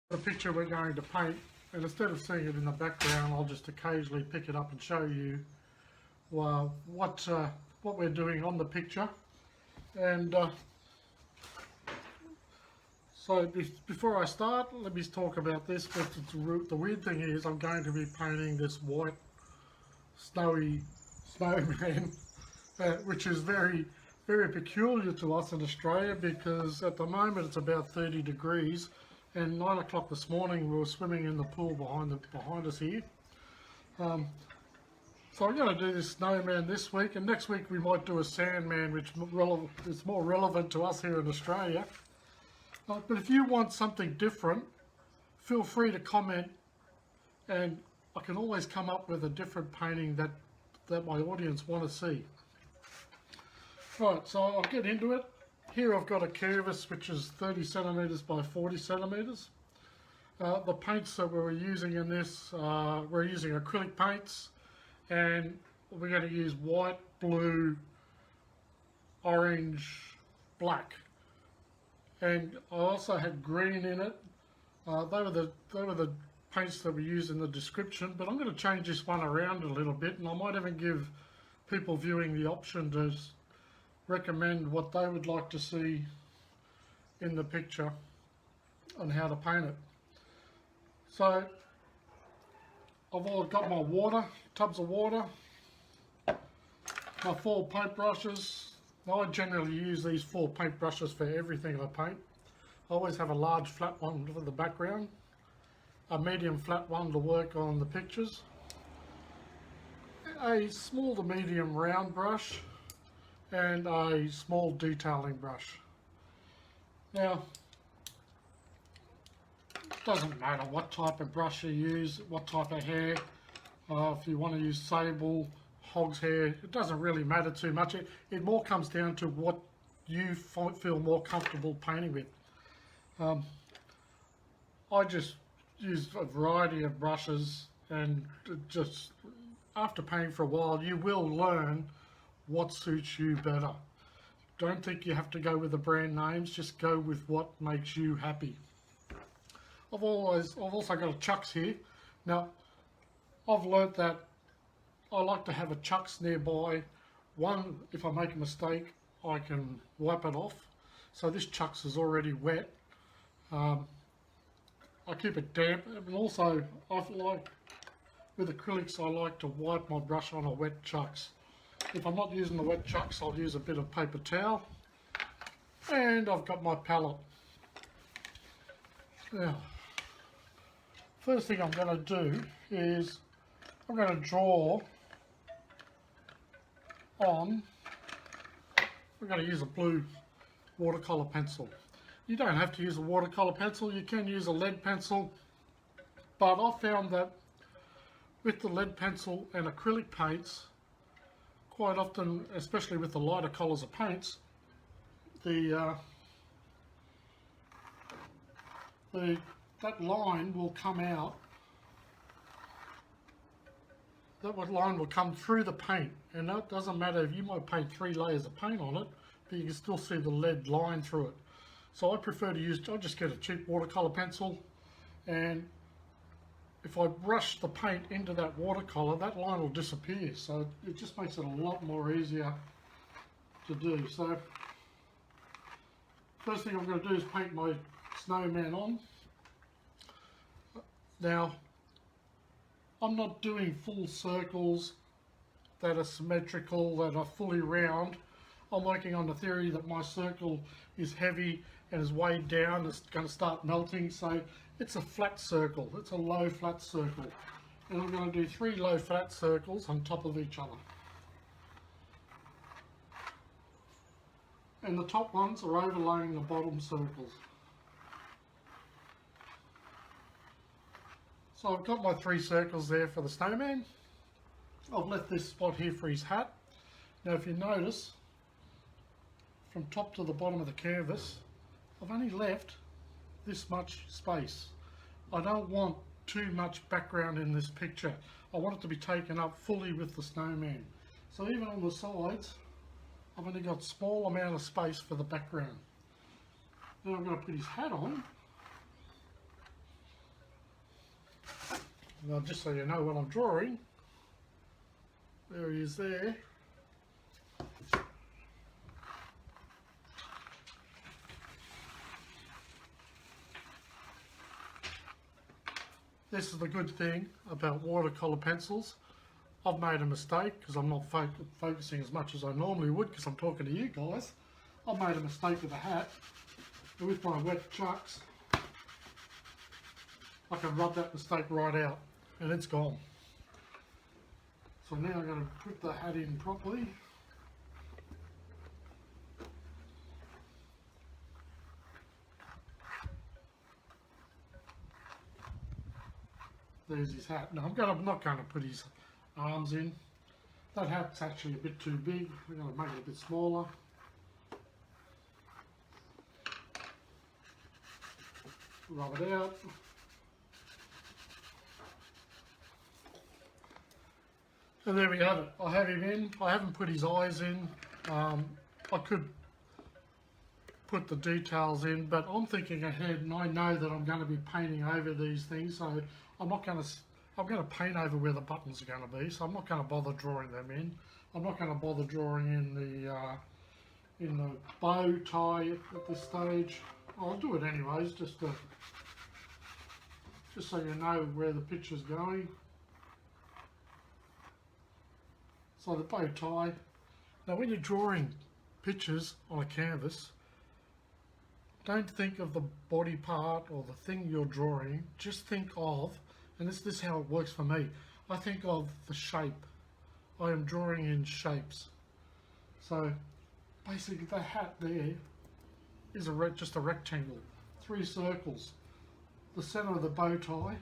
The picture we're going to paint, and instead of seeing it in the background, I'll just occasionally pick it up and show you what we're doing on the picture. And so before I start, let me talk about this. But the weird thing is, I'm going to be painting this white snowy snowman, which is very peculiar to us in Australia, because at the moment it's about 30 degrees. And 9 o'clock this morning we were swimming in the pool behind us here. So I'm going to do this snowman this week, and next week we might do a sandman, which is more relevant to us here in Australia. But if you want something different, feel free to comment, and I can always come up with a different painting that my audience want to see. Right, so I'll get into it. Here I've got a canvas which is 30 centimetres by 40 centimetres. The paints that we're using in this, we're using acrylic paints, and we're going to use white, blue, orange, black. And I also had green in it. They were the paints that we used in the description, but I'm going to change this one around a little bit, and I might even give people viewing the option to recommend what they would like to see in the picture and how to paint it. So I've got my water, tubs of water, my 4 paint brushes. Now, I generally use these 4 paint brushes for everything I paint. I always have a large flat one for the background, a medium flat one to work on the pictures, a small to medium round brush, and a small detailing brush. Now, it doesn't matter what type of brush you use, what type of hair. If you want to use sable, hog's hair, it doesn't really matter too much. It more comes down to what you feel more comfortable painting with. I just use a variety of brushes, and just after painting for a while, you will learn what suits you better. Don't think you have to go with the brand names, just go with what makes you happy. I've also got a chucks here. Now, I've learnt that I like to have a chucks nearby. One, if I make a mistake, I can wipe it off. So this chucks is already wet. I keep it damp, and also with acrylics, I like to wipe my brush on a wet chucks. If I'm not using the wet chucks, I'll use a bit of paper towel, and I've got my palette. Now, first thing I'm going to do is I'm going to draw on, we're going to use a blue watercolour pencil. You don't have to use a watercolour pencil, you can use a lead pencil, but I've found that with the lead pencil and acrylic paints, quite often, especially with the lighter colours of paints, that line will come out. That line will come through the paint, and that doesn't matter if you might paint 3 layers of paint on it, but you can still see the lead line through it. So I prefer to use, I'll just get a cheap watercolour pencil, and if I brush the paint into that watercolour, that line will disappear. So it just makes it a lot more easier to do. So first thing I'm going to do is paint my snowman on. Now, I'm not doing full circles that are symmetrical, that are fully round. I'm working on the theory that my circle is heavy and is weighed down, it's going to start melting, so it's a flat circle, it's a low flat circle. And I'm going to do 3 low flat circles on top of each other. And the top ones are overlaying the bottom circles. So I've got my 3 circles there for the snowman. I've left this spot here for his hat. Now if you notice, from top to the bottom of the canvas, I've only left this much space. I don't want too much background in this picture. I want it to be taken up fully with the snowman. So even on the sides, I've only got a small amount of space for the background. Now I'm going to put his hat on. Now, just so you know what I'm drawing, there he is there. This is the good thing about watercolour pencils. I've made a mistake because I'm not focusing as much as I normally would because I'm talking to you guys. I've made a mistake with the hat. And with my wet chucks, I can rub that mistake right out and it's gone. So now I'm going to put the hat in properly. There's his hat. Now I'm not going to put his arms in. That hat's actually a bit too big. We're going to make it a bit smaller. Rub it out. And there we have it. I have him in. I haven't put his eyes in. I could put the details in, but I'm thinking ahead and I know that I'm going to be painting over these things, so I'm going to paint over where the buttons are going to be, so I'm not going to bother drawing them in. I'm not going to bother drawing in the bow tie at this stage. I'll do it anyways, just so you know where the picture's going. So the bow tie. Now when you're drawing pictures on a canvas, don't think of the body part or the thing you're drawing. Just think of, and this is how it works for me, I think of the shape. I am drawing in shapes. So basically the hat there is just a rectangle, 3 circles. The center of the bow tie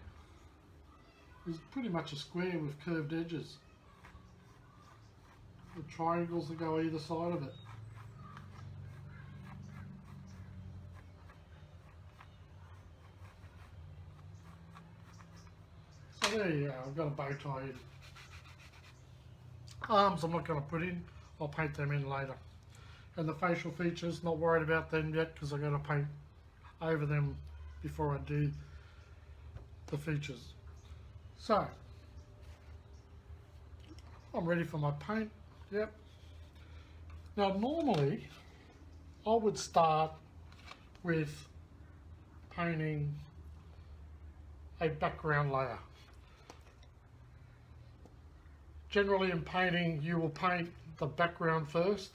is pretty much a square with curved edges. The triangles that go either side of it. So there you go, I've got a bow tie in. Arms I'm not going to put in, I'll paint them in later. And the facial features, not worried about them yet because I've got to paint over them before I do the features. So, I'm ready for my paint. Yep. Now normally I would start with painting a background layer. Generally in painting you will paint the background first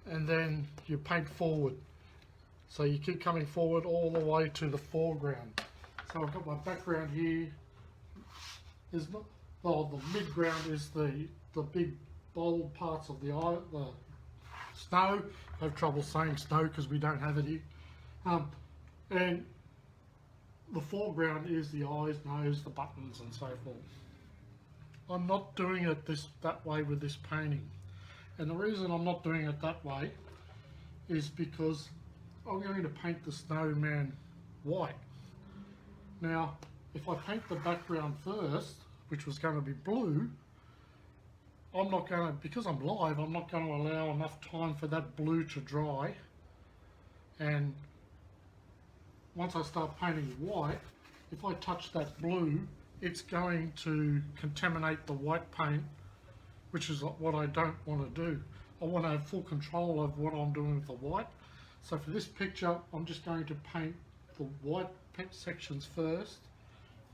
and then you paint forward. So you keep coming forward all the way to the foreground. So I've got my background here. There's not, well, the midground is the big bold parts of the snow. I have trouble saying snow because we don't have it here. And the foreground is the eyes, nose, the buttons and so forth. I'm not doing it that way with this painting. And the reason I'm not doing it that way is because I'm going to paint the snowman white. Now, if I paint the background first, which was going to be blue, I'm not going to, because I'm live, I'm not going to allow enough time for that blue to dry. And once I start painting white, if I touch that blue, it's going to contaminate the white paint, which is what I don't want to do. I want to have full control of what I'm doing with the white. So for this picture, I'm just going to paint the white sections first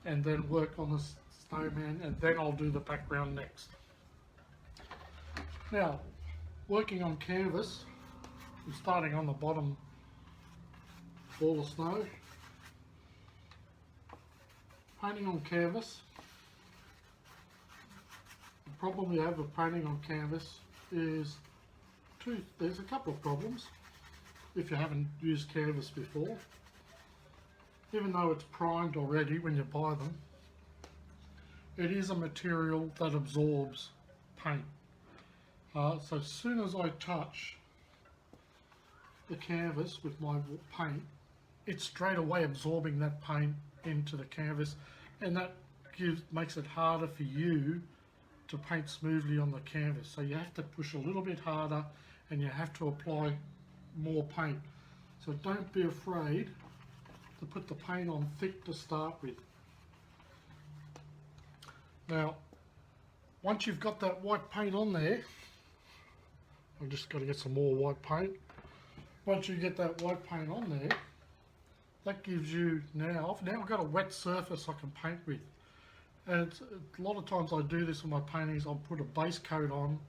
and then work on the snowman, and then I'll do the background next. Now, working on canvas, I'm starting on the bottom ball of snow. Painting on canvas, the problem we have with painting on canvas is there's a couple of problems if you haven't used canvas before. Even though it's primed already when you buy them, it is a material that absorbs paint. So as soon as I touch the canvas with my paint, it's straight away absorbing that paint into the canvas, and that makes it harder for you to paint smoothly on the canvas. So you have to push a little bit harder and you have to apply more paint. So don't be afraid to put the paint on thick to start with. Now, once you've got that white paint on there, I've just got to get some more white paint. Once you get that white paint on there, that gives you now I've got a wet surface I can paint with. And a lot of times I do this on my paintings. I'll put a base coat on,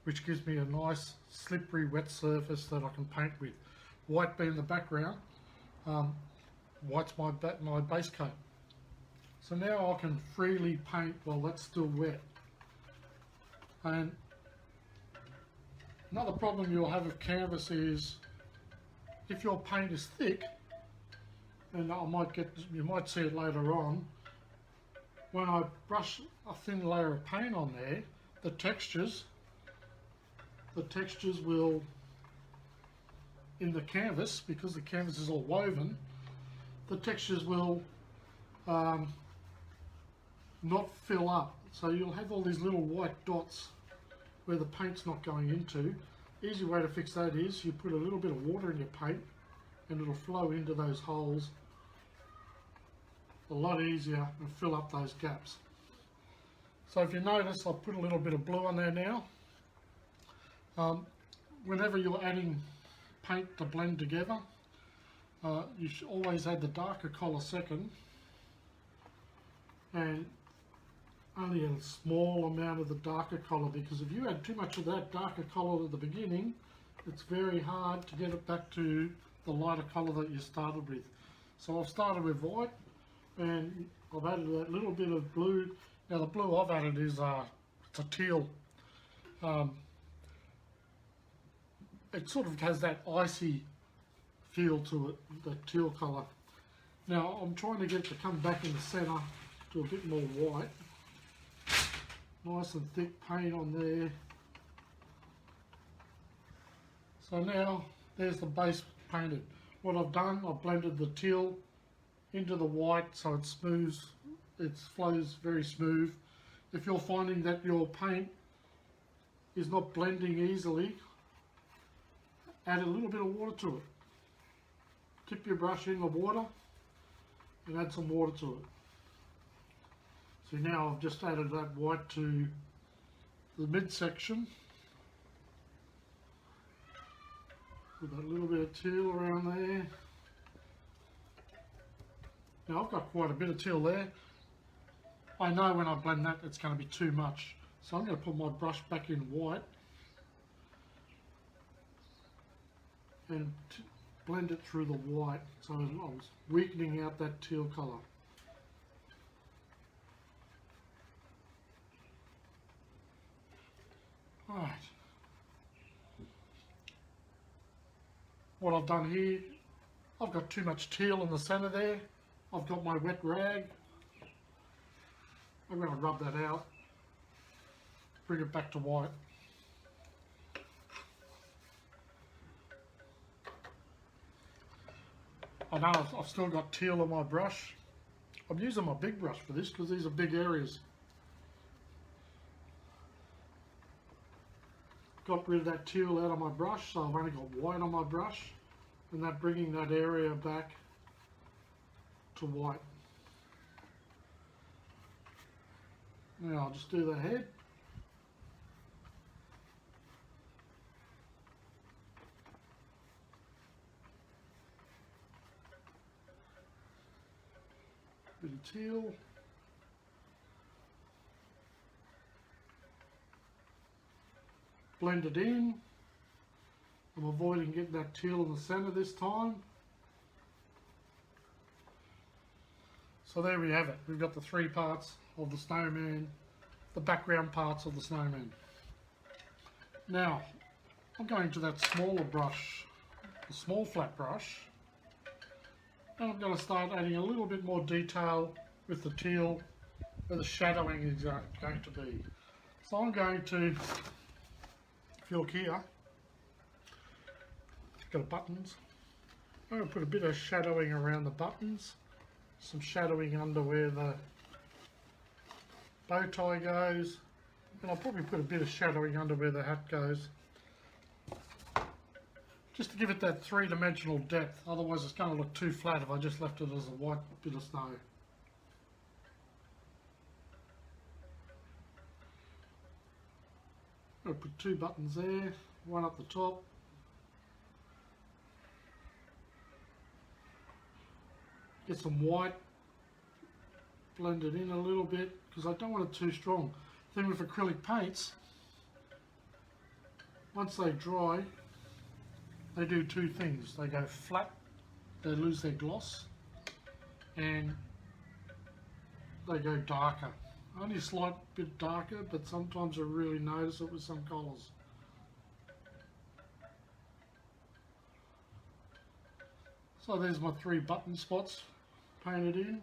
which gives me a nice slippery wet surface that I can paint with. White being the background, white's my base coat. So now I can freely paint while that's still wet. And another problem you'll have with canvas is if your paint is thick, and you might see it later on, when I brush a thin layer of paint on there, the textures will, in the canvas, because the canvas is all woven, the textures will not fill up. So you'll have all these little white dots where the paint's not going into. Easy way to fix that is you put a little bit of water in your paint and it'll flow into those holes a lot easier and fill up those gaps. So if you notice, I've put a little bit of blue on there now. Whenever you're adding paint to blend together, you should always add the darker colour second, and only a small amount of the darker colour, because if you add too much of that darker colour at the beginning, it's very hard to get it back to the lighter colour that you started with. So I've started with white, and I've added that little bit of blue. Now the blue I've added is it's a teal. It sort of has that icy feel to it, the teal colour. Now I'm trying to get it to come back in the centre to a bit more white. Nice and thick paint on there. So now there's the base painted. What I've done, I've blended the teal into the white so it smooths, it flows very smooth. If you're finding that your paint is not blending easily, add a little bit of water to it. Dip your brush in the water and add some water to it. So now I've just added that white to the midsection with a little bit of teal around there. Now I've got quite a bit of teal there. I know when I blend that it's going to be too much, so I'm going to put my brush back in white and blend it through the white, so I'm weakening out that teal colour. Right. What I've done here, I've got too much teal in the centre there. I've got my wet rag. I'm going to rub that out, bring it back to white. I know I've still got teal on my brush. I'm using my big brush for this because these are big areas. Got rid of that teal out of my brush, so I've only got white on my brush, and that bringing that area back to white. Now I'll just do the head. Bit of teal. Blend it in. I'm avoiding getting that teal in the centre this time. So there we have it. We've got the three parts of the snowman, the background parts of the snowman. Now, I'm going to that smaller brush, the small flat brush, and I'm going to start adding a little bit more detail with the teal where the shadowing is going to be. So I'm going to, if you look here, got buttons. I'm going to put a bit of shadowing around the buttons, some shadowing under where the bow tie goes, and I'll probably put a bit of shadowing under where the hat goes, just to give it that three-dimensional depth. Otherwise it's going to look too flat if I just left it as a white bit of snow. I'll put 2 buttons there, one up the top. Get some white, blend it in a little bit because I don't want it too strong. The thing with acrylic paints, once they dry, they do 2 things. They go flat, they lose their gloss, and they go darker. Only a slight bit darker, but sometimes I really notice it with some colours. So there's my 3 button spots painted in.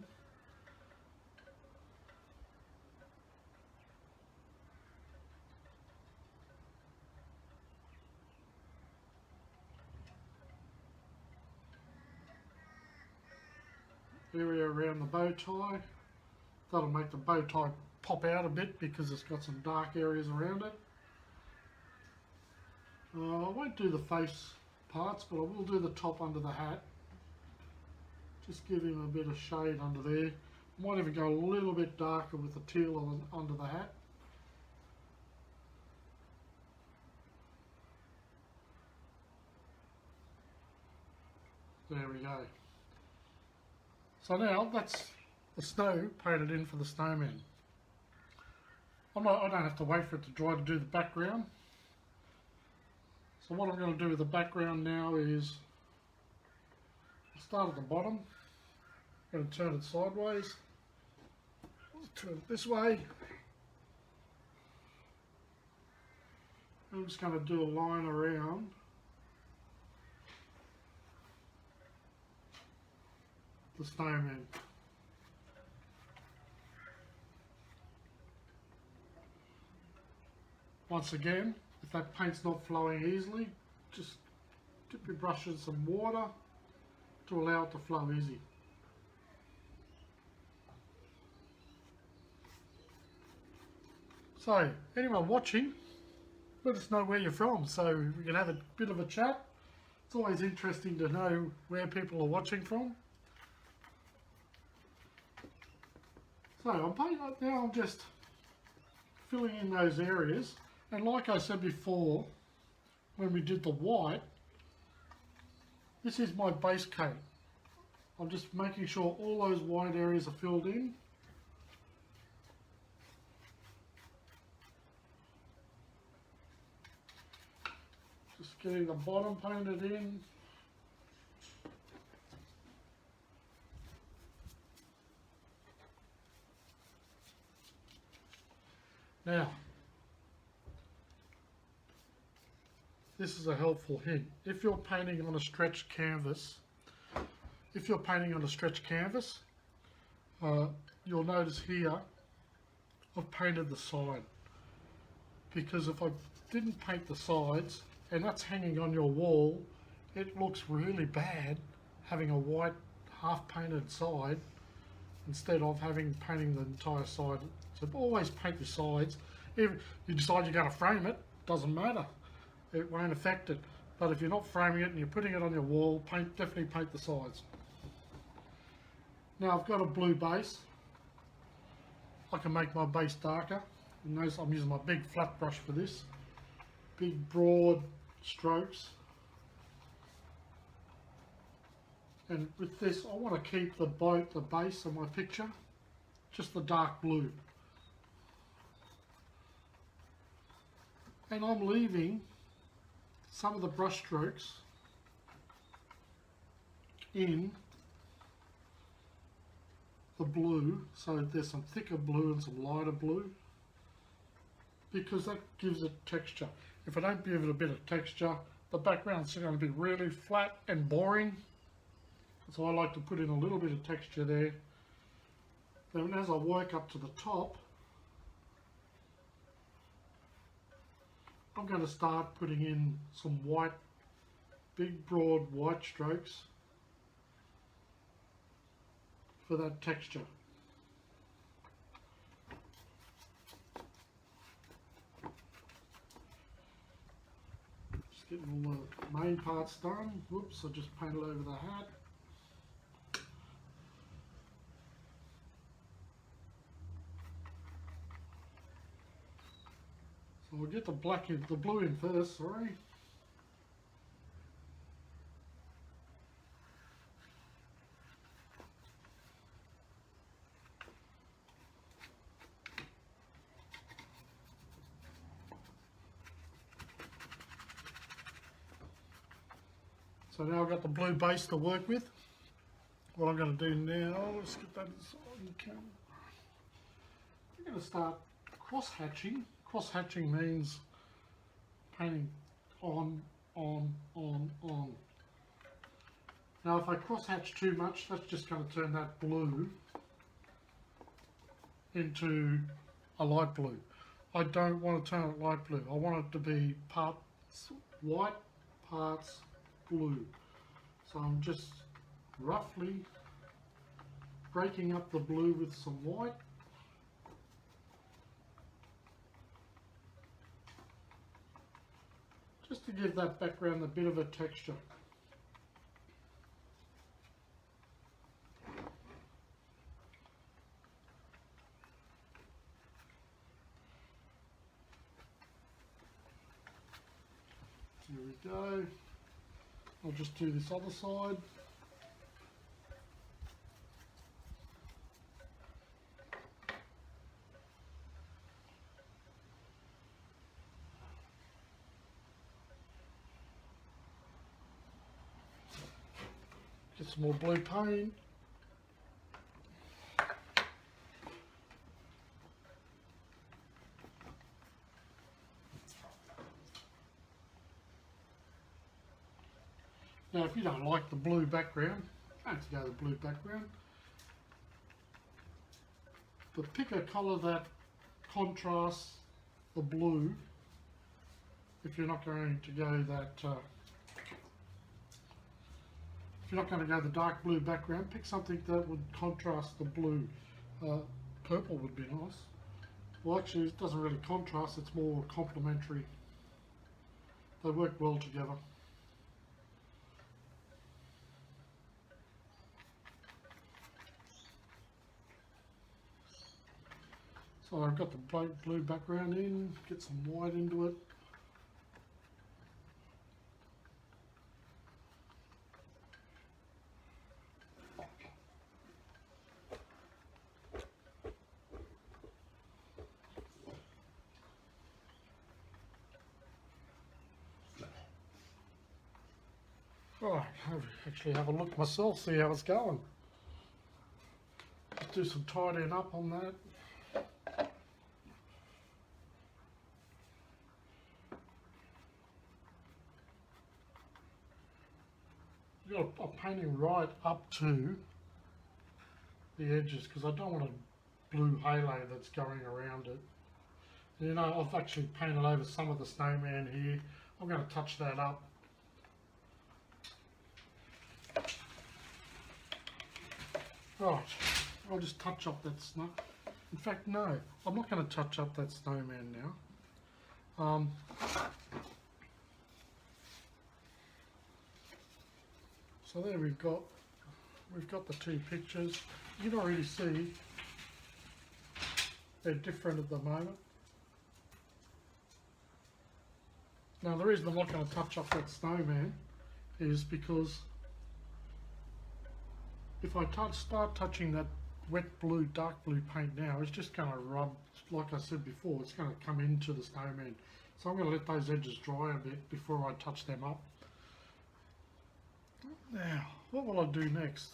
Area around the bow tie. That'll make the bow tie pop out a bit because it's got some dark areas around it. I won't do the face parts, but I will do the top under the hat. Just give him a bit of shade under there. Might even go a little bit darker with the teal under the hat. There we go. So now that's the snow painted in for the snowman. I don't have to wait for it to dry to do the background. So what I'm going to do with the background now is I'll start at the bottom. I'm going to turn it sideways. Turn it this way. I'm just going to do a line around the snowman. Once again, if that paint's not flowing easily, just dip your brush in some water to allow it to flow easy. So, anyone watching, let us know where you're from so we can have a bit of a chat. It's always interesting to know where people are watching from. So I'm just filling in those areas, and like I said before when we did the white, this is my base coat. I'm just making sure all those white areas are filled in. Just getting the bottom painted in. Now, this is a helpful hint. If you're painting on a stretched canvas, you'll notice here I've painted the side, because if I didn't paint the sides and that's hanging on your wall, it looks really bad having a white half painted side instead of painting the entire side. So always paint your sides. If you decide you're going to frame it, doesn't matter. It won't affect it. But if you're not framing it and you're putting it on your wall, definitely paint the sides. Now I've got a blue base. I can make my base darker. You notice I'm using my big flat brush for this. Big broad strokes. And with this, I want to keep the base of my picture just the dark blue. And I'm leaving some of the brush strokes in the blue, so there's some thicker blue and some lighter blue, because that gives it texture. If I don't give it a bit of texture, the background's going to be really flat and boring. So I like to put in a little bit of texture there. Then as I work up to the top, I'm going to start putting in some white, big broad white strokes for that texture. Just getting all the main parts done. Whoops, I just painted over the hat. So We'll get the blue in first, sorry. So now I've got the blue base to work with. What I'm going to do now, let's get that on the camera. I'm going to start cross-hatching. Cross-hatching means painting on. Now if I cross-hatch too much, that's just going to turn that blue into a light blue. I don't want to turn it light blue. I want it to be parts white, parts blue. So I'm just roughly breaking up the blue with some white. Just to give that background a bit of a texture. Here we go. I'll just do this other side. Get some more blue paint. Now if you don't like the blue background, you don't have to go to the blue background. But pick a colour that contrasts the blue if you're not going to go that if you're not going to go the dark blue background, pick something that would contrast the blue. Purple would be nice. Well actually it doesn't really contrast, it's more complementary. They work well together. So I've got the blue background in, get some white into it. Right, I'll actually have a look myself, see how it's going. Just do some tidying up on that. I'm painting right up to the edges because I don't want a blue halo that's going around it. You know, I've actually painted over some of the snowman here. I'm going to touch that up. Right, I'll just touch up that snow. In fact, no, I'm not going to touch up that snowman now. So there we've got the two pictures. You can already see they're different at the moment. Now the reason I'm not going to touch up that snowman is because if I start touching that wet blue, dark blue paint now, it's just going to rub, like I said before, it's going to come into the snowman. So I'm going to let those edges dry a bit before I touch them up. Now, what will I do next?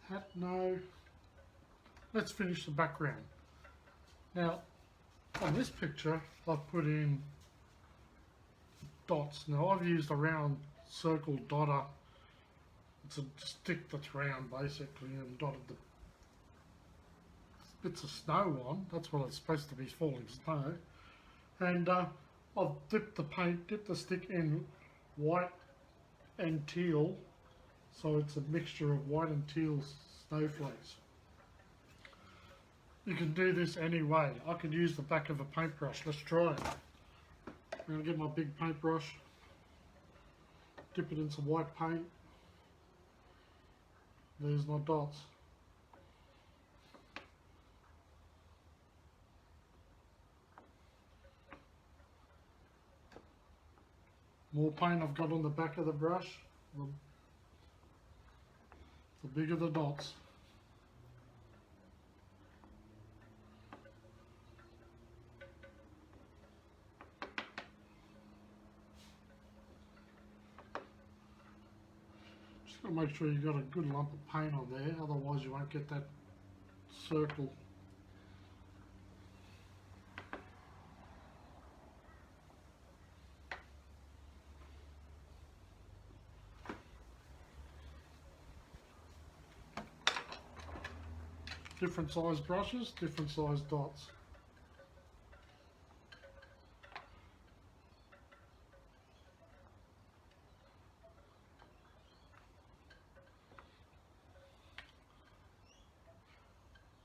Hat, no. Let's finish the background. Now, on this picture, I've put in dots. Now, I've used a round circle dotter. It's a stick that's round, basically, and dotted the bits of snow on. That's what it's supposed to be, falling snow. And I've dipped the stick in white and teal, so it's a mixture of white and teal snowflakes. You can do this any way. I could use the back of a paintbrush. Let's try it. I'm going to get my big paintbrush, dip it in some white paint. There's my dots. More paint I've got on the back of the brush, the bigger the dots. Just got to make sure you've got a good lump of paint on there, otherwise you won't get that circle. Different size brushes, different size dots.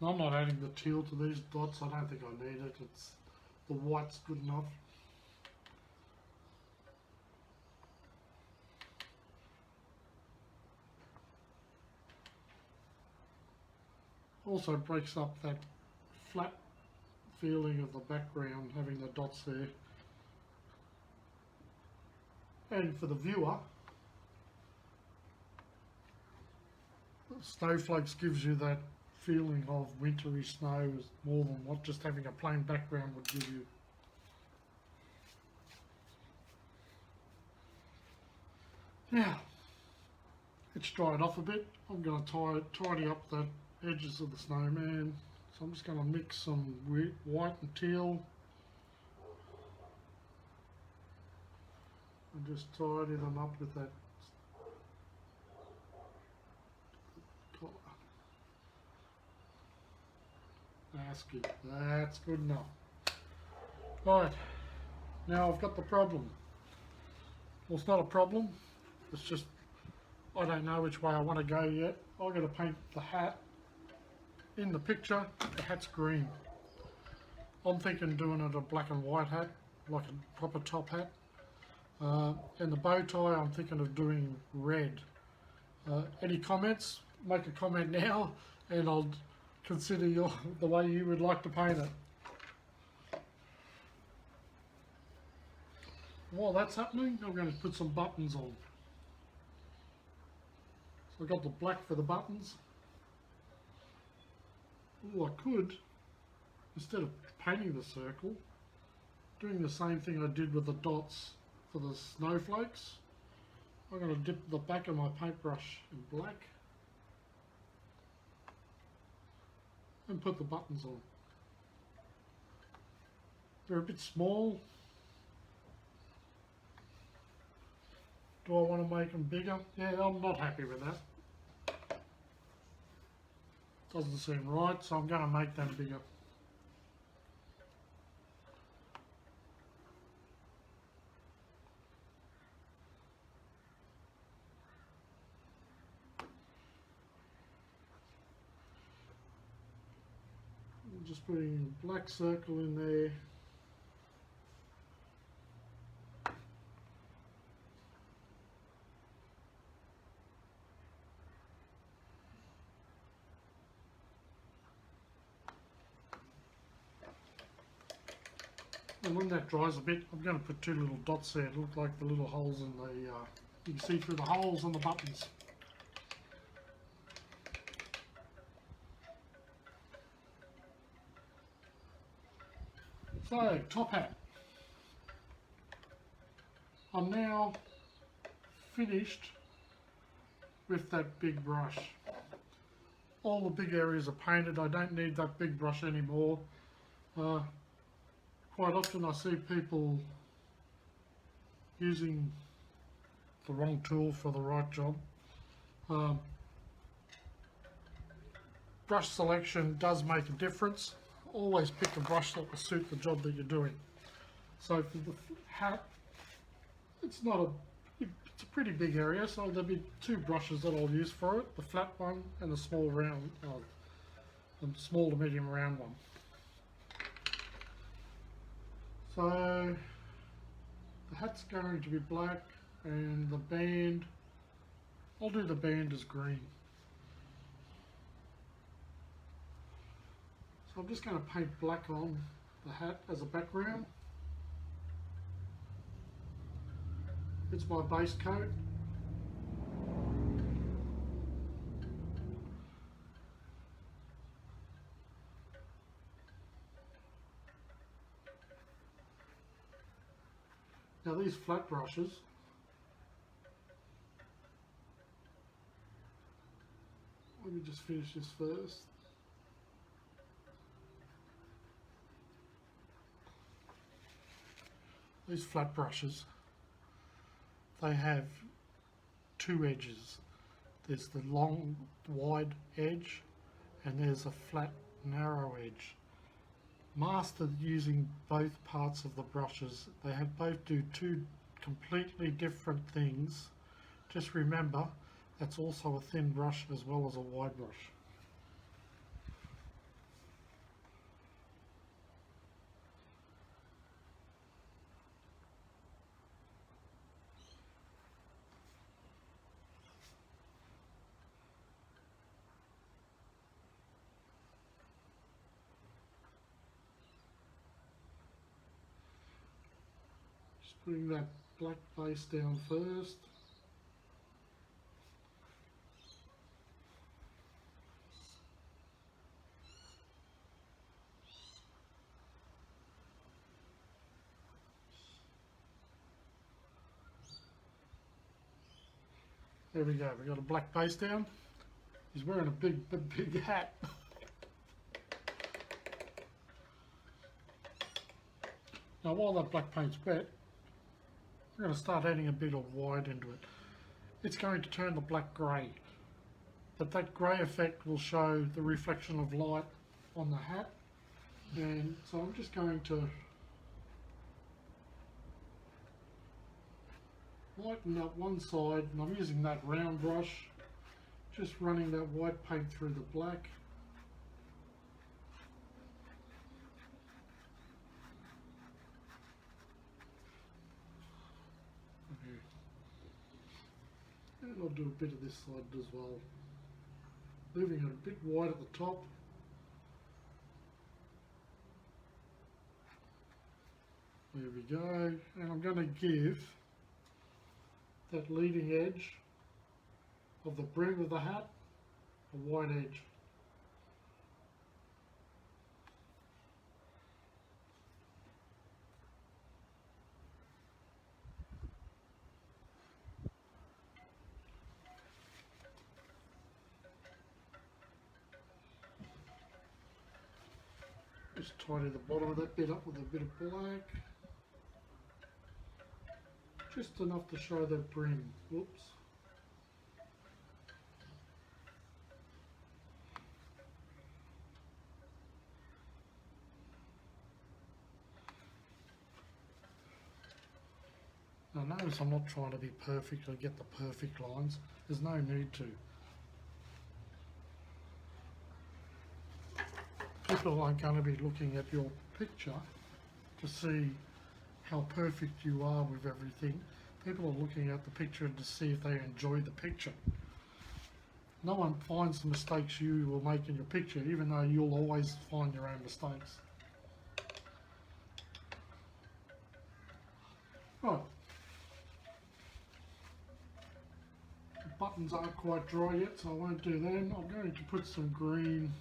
I'm not adding the teal to these dots, I don't think I need it. The white's good enough. Also breaks up that flat feeling of the background, having the dots there. And for the viewer, snowflakes gives you that feeling of wintry snow more than what just having a plain background would give you. Now, it's dried off a bit. I'm going to tidy up the edges of the snowman. So I'm just going to mix some white and teal and just tidy them up with that colour. That's good enough. Right, now I've got the problem. Well, it's not a problem, it's just I don't know which way I want to go yet. I've got to paint the hat. In the picture, the hat's green. I'm thinking doing it a black and white hat, like a proper top hat. And the bow tie, I'm thinking of doing red. Any comments? Make a comment now, and I'll consider the way you would like to paint it. While that's happening, I'm going to put some buttons on. So I've got the black for the buttons. Oh, I could, instead of painting the circle, doing the same thing I did with the dots for the snowflakes. I'm going to dip the back of my paintbrush in black and put the buttons on. They're a bit small. Do I want to make them bigger? Yeah, I'm not happy with that. Doesn't seem right, so I'm going to make them bigger. I'm just putting a black circle in there. And when that dries a bit, I'm going to put two little dots there. It look like the little holes in the, you can see through the holes on the buttons. So, top hat. I'm now finished with that big brush. All the big areas are painted. I don't need that big brush anymore. Quite often I see people using the wrong tool for the right job. Brush selection does make a difference. Always pick a brush that will suit the job that you're doing. So for the hat, it's a pretty big area, so there'll be two brushes that I'll use for it, the flat one and the small round, the small to medium round one. So the hat's going to be black and the band, I'll do the band as green. So I'm just going to paint black on the hat as a background. It's my base coat. Now these flat brushes, let me just finish this first. These flat brushes, they have two edges. There's the long, wide edge, and there's a flat, narrow edge. Master using both parts of the brushes. They have both do two completely different things. Just remember, that's also a thin brush as well as a wide brush. Putting that black base down first. There we go, we got a black base down. He's wearing a big hat. Now while that black paint's wet, we're going to start adding a bit of white into it. It's going to turn the black grey, but that grey effect will show the reflection of light on the hat. And so I'm just going to lighten up one side, and I'm using that round brush, just running that white paint through the black. And I'll do a bit of this side as well, leaving it a bit white at the top. There we go, and I'm going to give that leading edge of the brim of the hat a white edge. Just tidy the bottom of that bit up with a bit of black. Just enough to show that brim. Whoops. Now notice I'm not trying to be perfect or get the perfect lines. There's no need to. People aren't going to be looking at your picture to see how perfect you are with everything. People are looking at the picture to see if they enjoy the picture. No one finds the mistakes you will make in your picture, even though you'll always find your own mistakes. Right. The buttons aren't quite dry yet, so I won't do them. I'm going to put some green.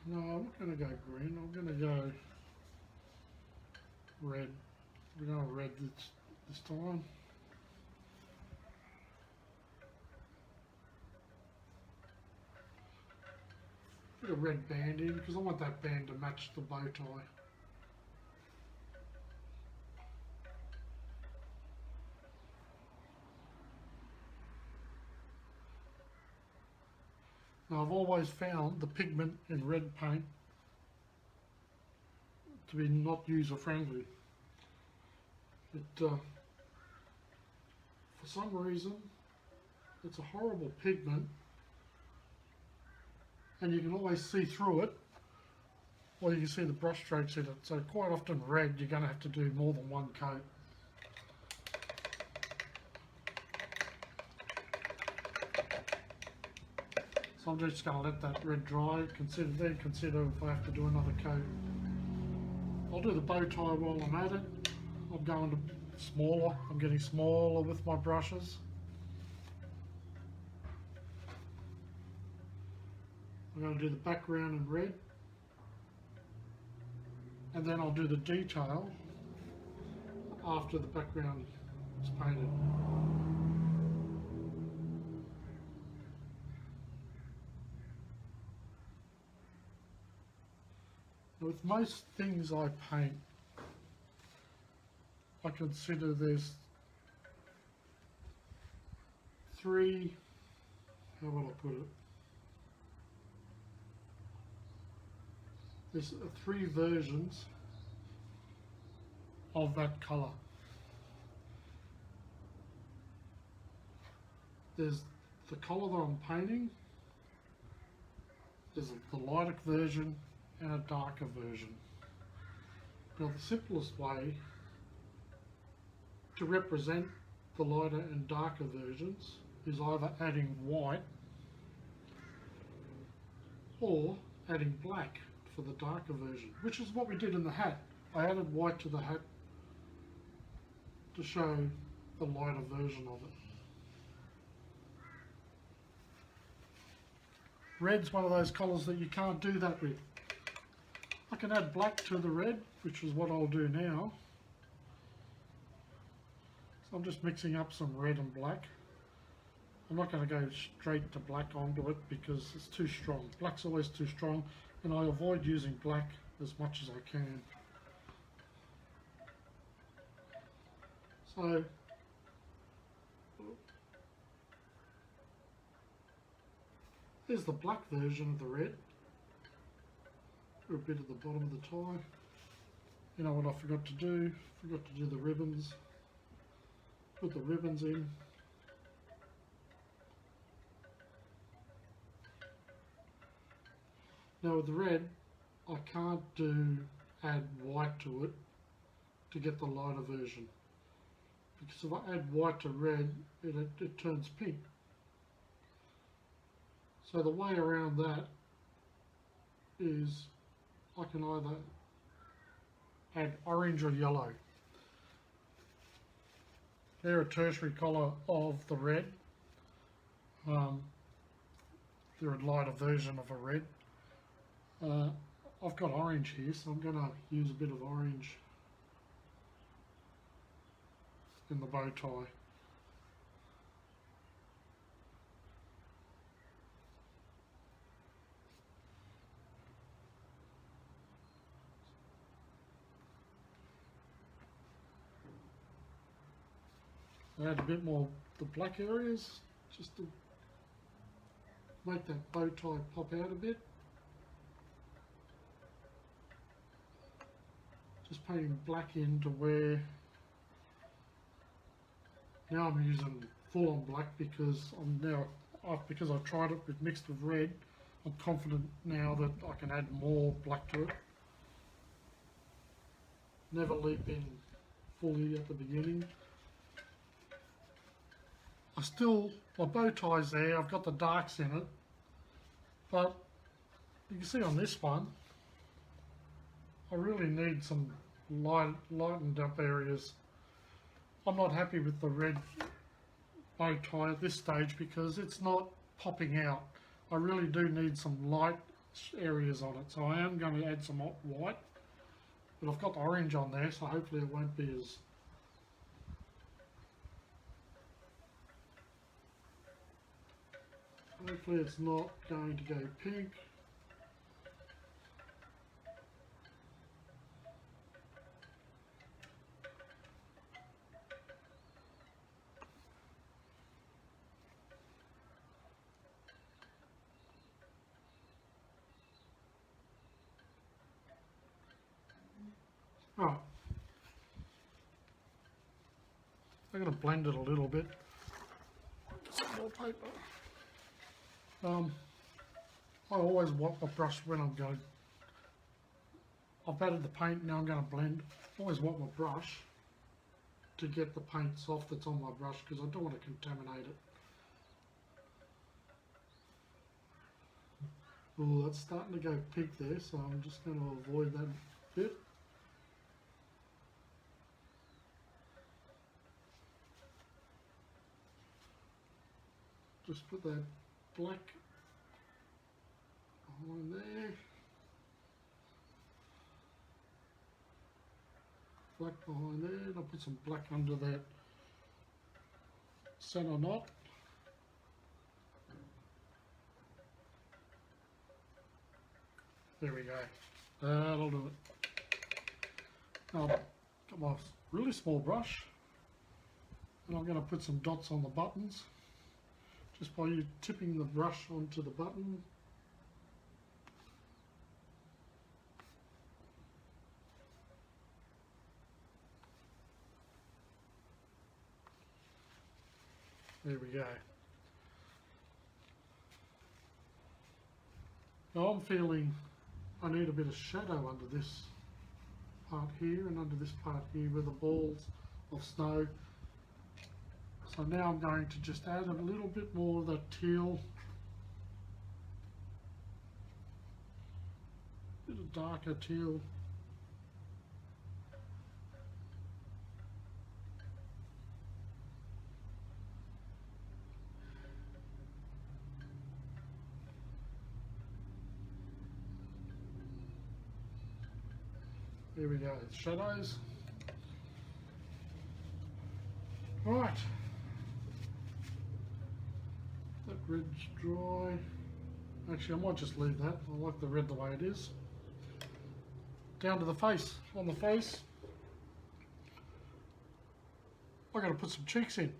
No, I'm not going to go green. I'm going to go red. We're going to red this time. Put a red band in because I want that band to match the bow tie. Now I've always found the pigment in red paint to be not user friendly. For some reason, it's a horrible pigment, and you can always see through it, or you can see the brush strokes in it. So quite often red, you're going to have to do more than one coat. So I'm just going to let that red dry, consider if I have to do another coat. I'll do the bow tie while I'm at it. I'm going to smaller. I'm getting smaller with my brushes. I'm going to do the background in red, and then I'll do the detail after the background is painted. With most things I paint, I consider there's three, how will I put it? There's three versions of that colour. There's the colour that I'm painting, there's the lighter version and a darker version. Now the simplest way to represent the lighter and darker versions is either adding white or adding black for the darker version, which is what we did in the hat. I added white to the hat to show the lighter version of it. Red's one of those colours that you can't do that with. I can add black to the red, which is what I'll do now. So I'm just mixing up some red and black. I'm not going to go straight to black onto it because it's too strong. Black's always too strong, and I avoid using black as much as I can. So there's the black version of the red. A bit at the bottom of the tie. You know what I forgot to do? Forgot to do the ribbons. Put the ribbons in. Now with the red, I can't add white to it to get the lighter version. Because if I add white to red, it turns pink. So the way around that is I can either add orange or yellow. They're a tertiary colour of the red. They're a lighter version of a red. I've got orange here, so I'm going to use a bit of orange in the bow tie. Add a bit more the black areas just to make that bow tie pop out a bit. Just painting black into where now I'm using full on black because because I've tried it with mixed with red. I'm confident now that I can add more black to it. Never leap in fully at the beginning. My bow tie's there, I've got the darks in it, but you can see on this one, I really need some lightened up areas. I'm not happy with the red bow tie at this stage because it's not popping out. I really do need some light areas on it, so I am going to add some white, but I've got orange on there, so hopefully it won't be as hopefully it's not going to go pink. Right. I'm going to blend it a little bit. Get some more paper. I always wipe my brush when I'm going. I've added the paint, now I'm going to blend. I always wipe my brush to get the paint soft that's on my brush because I don't want to contaminate it. Oh, that's starting to go pink there, so I'm just going to avoid that bit. just put that black behind there. Black behind there, and I'll put some black under that centre knot. There we go. That'll do it. Now I've got my really small brush, and I'm going to put some dots on the buttons just by you tipping the brush onto the button. There we go. Now I'm feeling I need a bit of shadow under this part here and under this part here where the balls of snow. So now I'm going to just add a little bit more of that teal, a bit of darker teal. There we go, shadows. Right, that red's dry. Actually, I might just leave that. I like the red the way it is. Down to the face. On the face, I've got to put some cheeks in.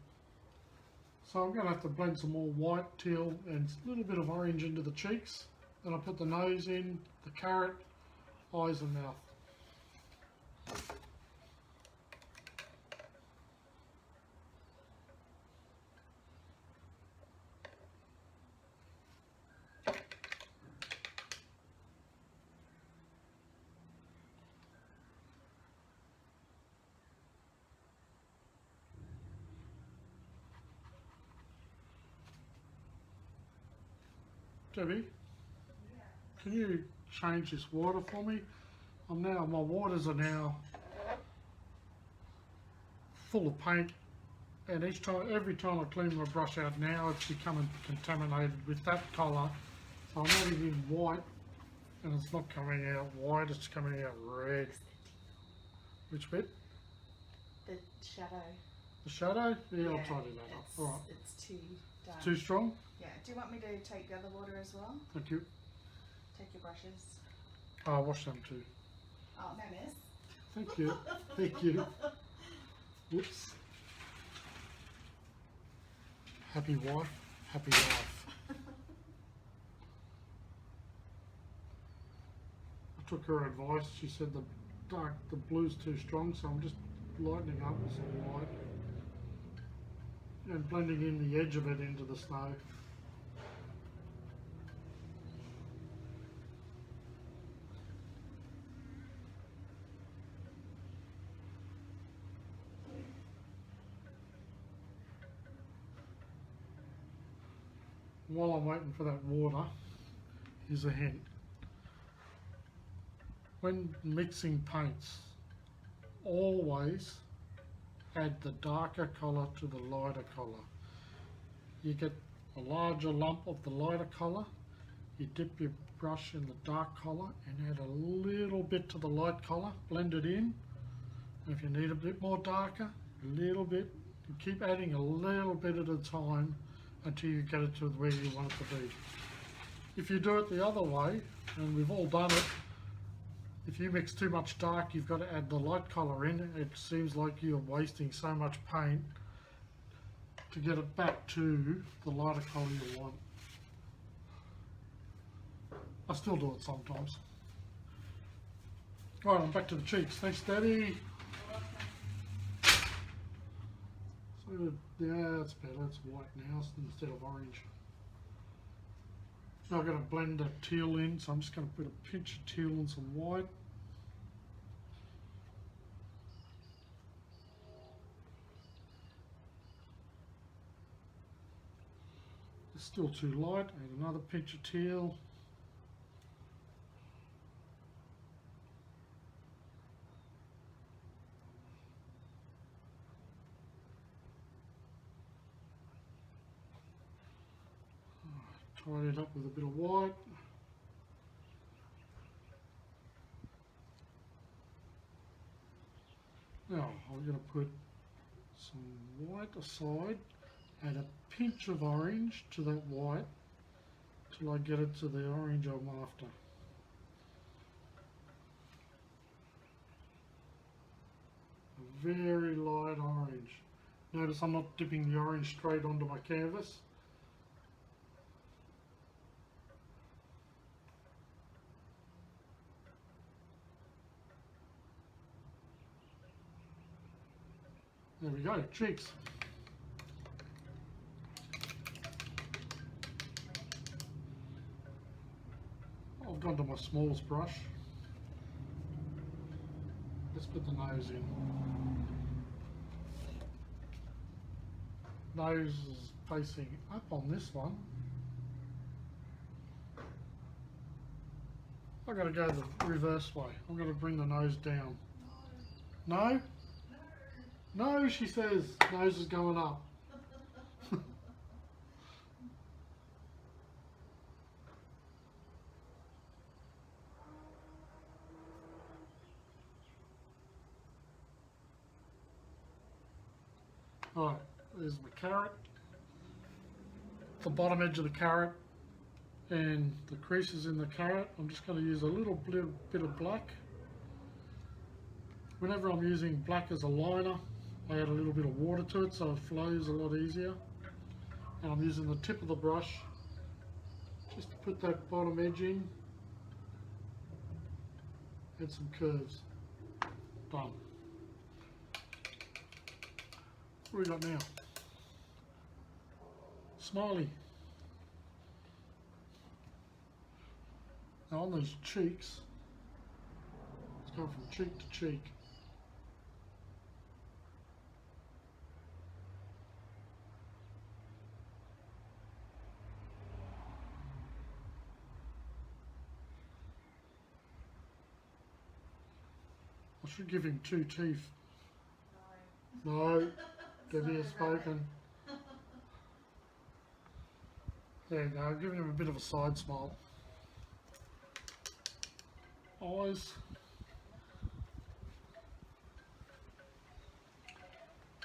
So I'm going to have to blend some more white, teal, and a little bit of orange into the cheeks. Then I'll put the nose in, the carrot, eyes and mouth. Debbie, can you change this water for me? My waters are now full of paint, and every time I clean my brush out now, it's becoming contaminated with that colour. So I'm adding in white, and it's not coming out white, it's coming out red. Which bit? The shadow. The shadow? Yeah, I'll tidy that up. All right. It's too dark. Too strong? Yeah. Do you want me to take the other water as well? Thank you. Take your brushes. I'll wash them too. Oh, no miss. Thank you. Thank you. Whoops. Happy wife, happy life. I took her advice. She said the blue's too strong, so I'm just lightening up with some white and blending in the edge of it into the snow. While I'm waiting for that water, here's a hint. When mixing paints, always add the darker colour to the lighter colour. You get a larger lump of the lighter colour, you dip your brush in the dark colour and add a little bit to the light colour, blend it in. And if you need a bit more darker, a little bit, you keep adding a little bit at a time until you get it to where you want it to be. If you do it the other way, and we've all done it, if you mix too much dark, you've got to add the light colour in. It seems like you're wasting so much paint to get it back to the lighter colour you want. I still do it sometimes. Right, I'm back to the cheeks. Thanks, Daddy. So, yeah, that's better. It's white now instead of orange. Now I've got to blend the teal in, so I'm just going to put a pinch of teal and some white. It's still too light. Add another pinch of teal. Tidy it up with a bit of white. Now I'm going to put some white aside, add a pinch of orange to that white till I get it to the orange I'm after. A very light orange. Notice I'm not dipping the orange straight onto my canvas. There we go, cheeks. I've gone to my smallest brush. Let's put the nose in. Nose is facing up on this one. I've got to go the reverse way. I'm going to bring the nose down. No? No, she says. Nose is going up. Alright, there's my carrot. The bottom edge of the carrot and the creases in the carrot. I'm just going to use a little bit of black. Whenever I'm using black as a liner, I add a little bit of water to it so it flows a lot easier. And I'm using the tip of the brush just to put that bottom edge in. Add some curves. Done. What do we got now? Smiley. Now on those cheeks, let's go from cheek to cheek. I should give him 2 teeth. No, Debbie has spoken. There you go, giving him a bit of a side smile. Eyes.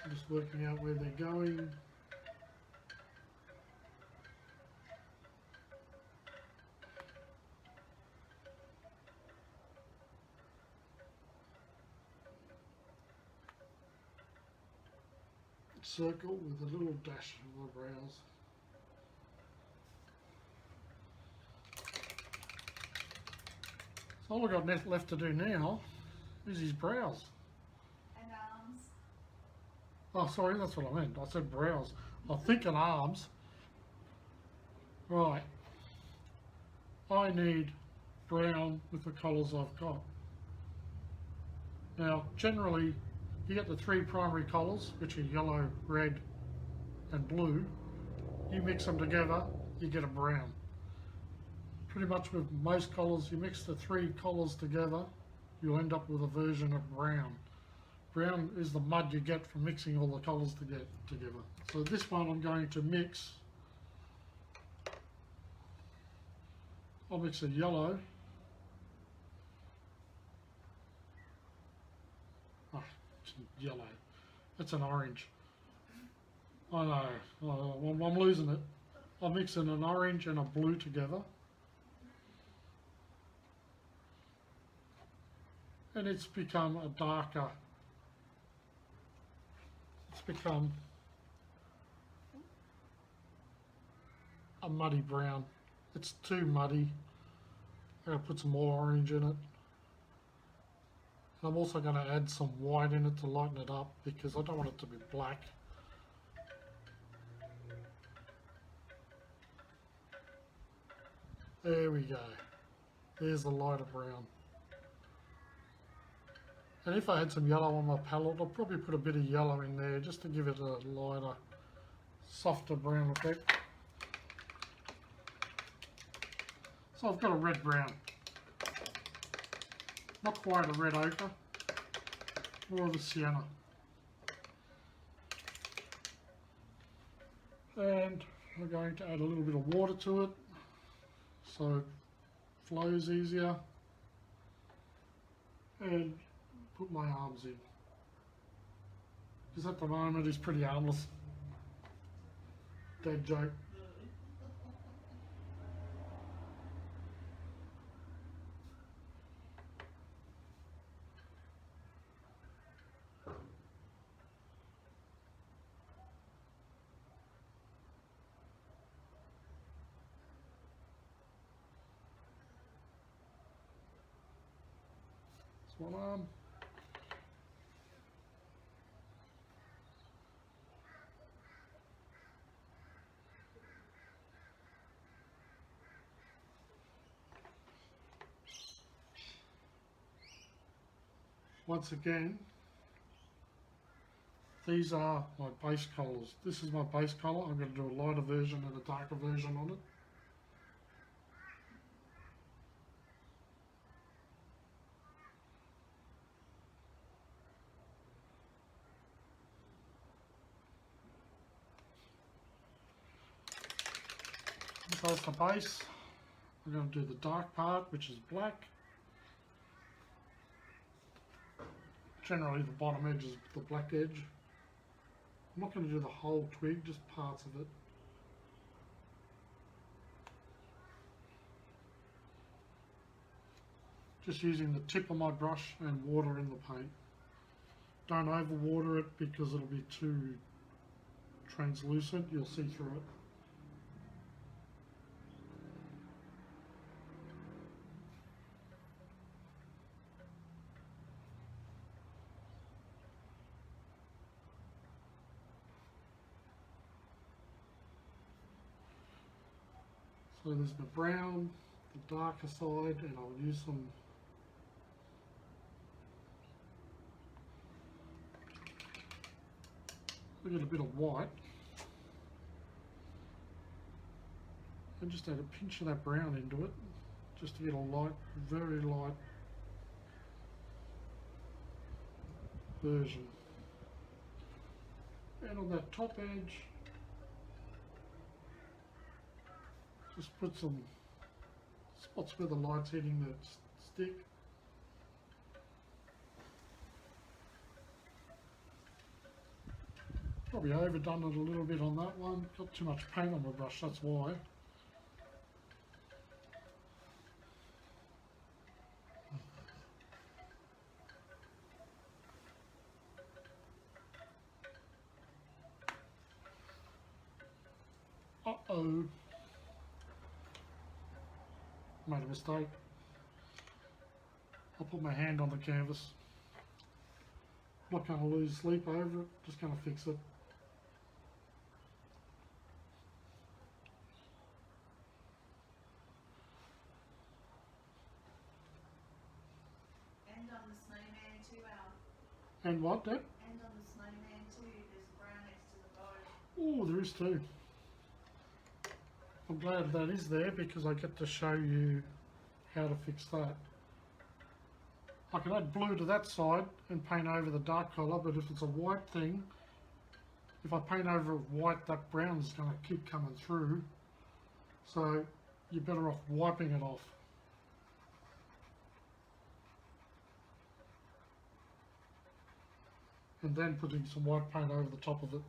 I'm just working out where they're going. Circle with a little dash of the brows. So all I've got left to do now is his brows. And arms. Oh, sorry, that's what I meant. I said brows. I'm thinking arms. Right. I need brown with the colours I've got. Now, generally, you get the 3 primary colours, which are yellow, red and blue. You mix them together, you get a brown. Pretty much with most colours, you mix the 3 colours together, you'll end up with a version of brown. Brown is the mud you get from mixing all the colours to get together. So this one I'm going to mix. I'll mix a yellow. Yellow. That's an orange. I know. I'm losing it. I'm mixing an orange and a blue together. And it's become a darker. It's become a muddy brown. It's too muddy. I'm going to put some more orange in it. I'm also going to add some white in it to lighten it up because I don't want it to be black. There we go. There's the lighter brown. And if I had some yellow on my palette, I'll probably put a bit of yellow in there just to give it a lighter, softer brown effect. So I've got a red brown. Not quite a red ochre, more of a sienna. And we're going to add a little bit of water to it. so it flows easier. And put my arms in. Because at the moment it's pretty armless. Dead joke. That's one arm. Once again, these are my base colours. This is my base colour. I'm going to do a lighter version and a darker version on it. That's the base. I'm going to do the dark part, which is black. Generally the bottom edge is the black edge. I'm not going to do the whole twig, just parts of it. Just using the tip of my brush and water in the paint. Don't over water it because it'll be too translucent, you'll see through it. So there's the brown, the darker side, and I'll use some we get a bit of white and just add a pinch of that brown into it, just to get a light, very light version. And on that top edge, just put some spots where the light's hitting the stick. Probably overdone it a little bit on that one. Got too much paint on my brush, that's why. Uh-oh. Made a mistake. I'll put my hand on the canvas. Not going to lose sleep over it, just going to fix it. And on the snowman too, Al. And what, Deb? And on the snowman too, there's brown next to the bow. Oh, there is too. I'm glad that is there because I get to show you how to fix that. I can add blue to that side and paint over the dark colour, but if it's a white thing, if I paint over it white, that brown is going to keep coming through. So you're better off wiping it off. And then putting some white paint over the top of it.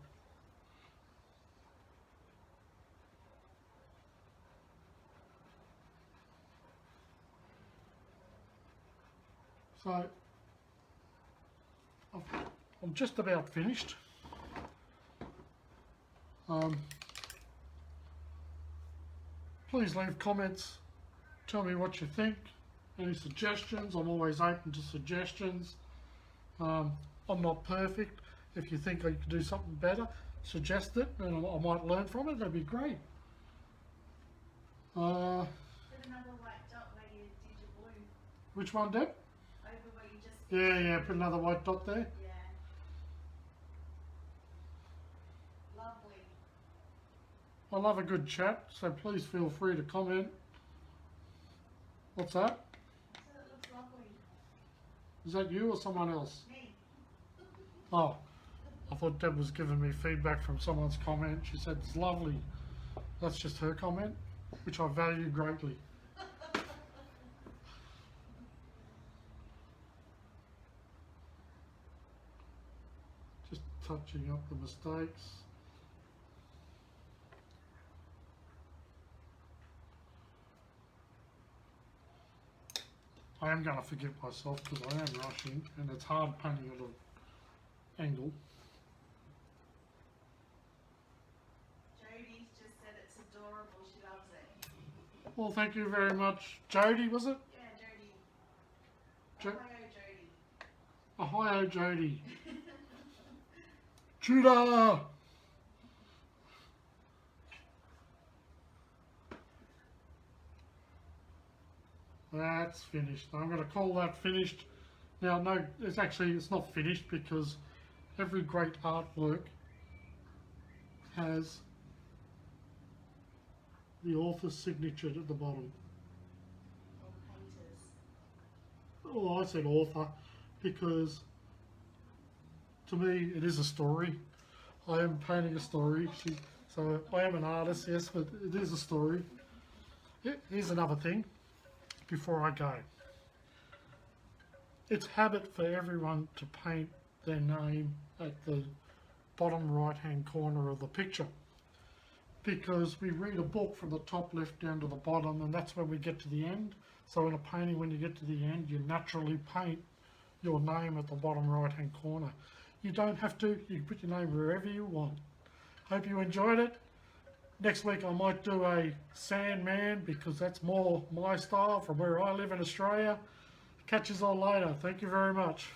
So I'm just about finished. Please leave comments, tell me what you think, any suggestions. I'm always open to suggestions. I'm not perfect. If you think I could do something better, suggest it and I might learn from it. That'd be great. Put another white dot where you did your blue. Which one, Deb? Over where you just... Yeah, put another white dot there. Yeah. Lovely. I love a good chat, so please feel free to comment. What's that? So it looks lovely. Is that you or someone else? Me. Oh, I thought Deb was giving me feedback from someone's comment. She said it's lovely. That's just her comment, which I value greatly. touching up the mistakes. I am going to forgive myself because I am rushing and it's hard painting at an angle. Jodie's just said it's adorable. She loves it. Well, thank you very much. Jodie, was it? Yeah, Jodie. Ohio Jodie. Tudor! That's finished. I'm going to call that finished. Now, no, it's not finished because every great artwork has the author's signature at the bottom. Or painters. Oh, I said author because to me it is a story. I am painting a story. So I am an artist, yes, but it is a story. Here's another thing before I go. It's habit for everyone to paint their name at the bottom right hand corner of the picture, because we read a book from the top left down to the bottom, and that's when we get to the end. So in a painting, when you get to the end, you naturally paint your name at the bottom right hand corner. You don't have to, you can put your name wherever you want. Hope you enjoyed it. Next week I might do a Sandman because that's more my style from where I live in Australia. Catch us all later. Thank you very much.